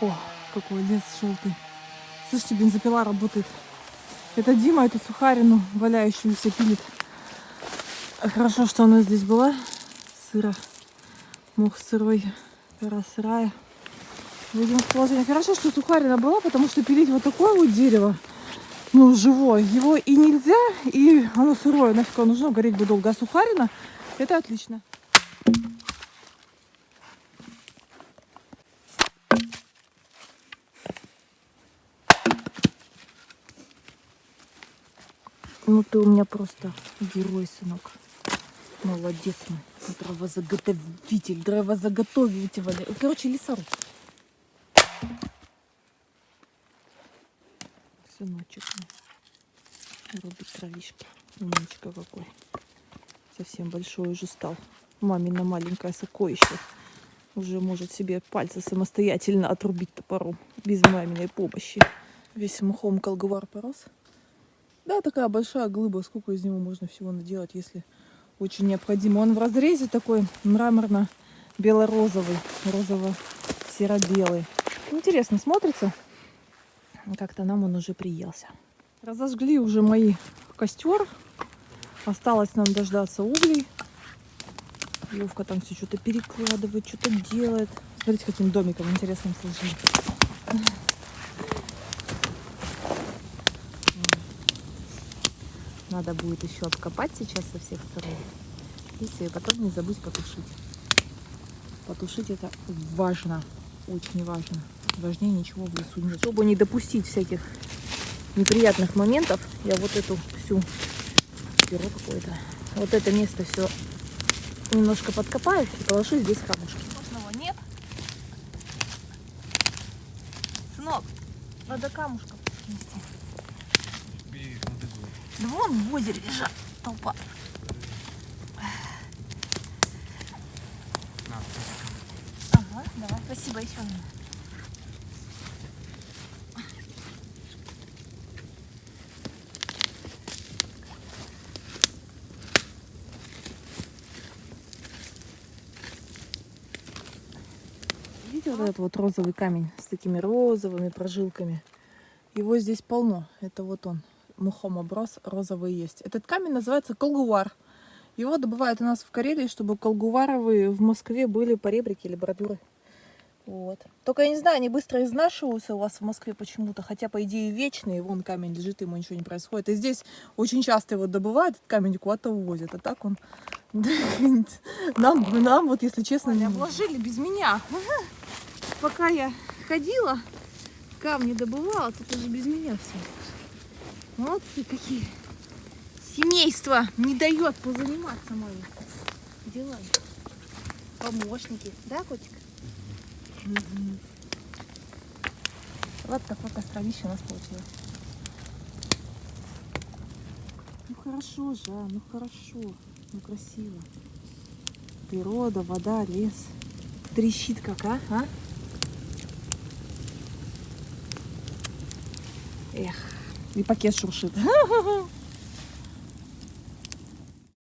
О, какой лес желтый. Слышите, бензопила работает. Это Дима эту сухарину валяющуюся пилит. Хорошо, что она здесь была. Сыро. Мох сырой, кора сырая. Видим в положение. Хорошо, что сухарина была, потому что пилить вот такое вот дерево, ну, живое, его и нельзя, и оно сырое. Нафиг оно нужно, гореть бы долго. А сухарина, это отлично. Ну ты у меня просто герой, сынок. Молодец мой. Дровозаготовитель, дровозаготовитель. Короче, лесоруб. Сыночек мой. Рубит травишки. Умничка какой. Совсем большой уже стал. Мамина маленькое сокровище. Уже может себе пальцы самостоятельно отрубить топором. Без маминой помощи. Весь мхом колгвар порос. Да, такая большая глыба. Сколько из него можно всего наделать, если очень необходимо. Он в разрезе такой мраморно-бело-розовый. Розово-серо-белый. Интересно смотрится. Как-то нам он уже приелся. Разожгли уже мои костер. Осталось нам дождаться углей. Левка там все что-то перекладывает, что-то делает. Смотрите, каким домиком интересным сложили. Надо будет еще обкопать сейчас со всех сторон. И все, и потом не забудь потушить. Потушить это важно. Очень важно. Важнее ничего в лесу нет. Чтобы не допустить всяких неприятных моментов, я вот эту всю перо какое-то. Вот это место все немножко подкопаю и положу здесь камушки. Сложного нет. Сынок, надо камушков нести. Да вон в озере лежат толпа. Ага, давай, спасибо еще. Видите вот этот вот розовый камень с такими розовыми прожилками? Его здесь полно. Это вот он. Мхом оброс, розовый есть. Этот камень называется колгувар. Его добывают у нас в Карелии, чтобы колгуваровые в Москве были поребрики или бордюры. Вот. Только я не знаю, они быстро изнашиваются у вас в Москве почему-то, хотя по идее вечные. Вон камень лежит, ему ничего не происходит. И здесь очень часто его добывают, этот камень куда-то увозят. А так он нам вот, если честно, не обложили без меня. Пока я ходила, камни добывала, тут уже без меня все. Молодцы какие. Семейство не дает позаниматься моим делами. Помощники. Да, котик? Вот такое костровище у нас получилось. Ну хорошо же, ну хорошо. Ну красиво. Природа, вода, лес. Трещит как, а? Эх, и пакет шуршит.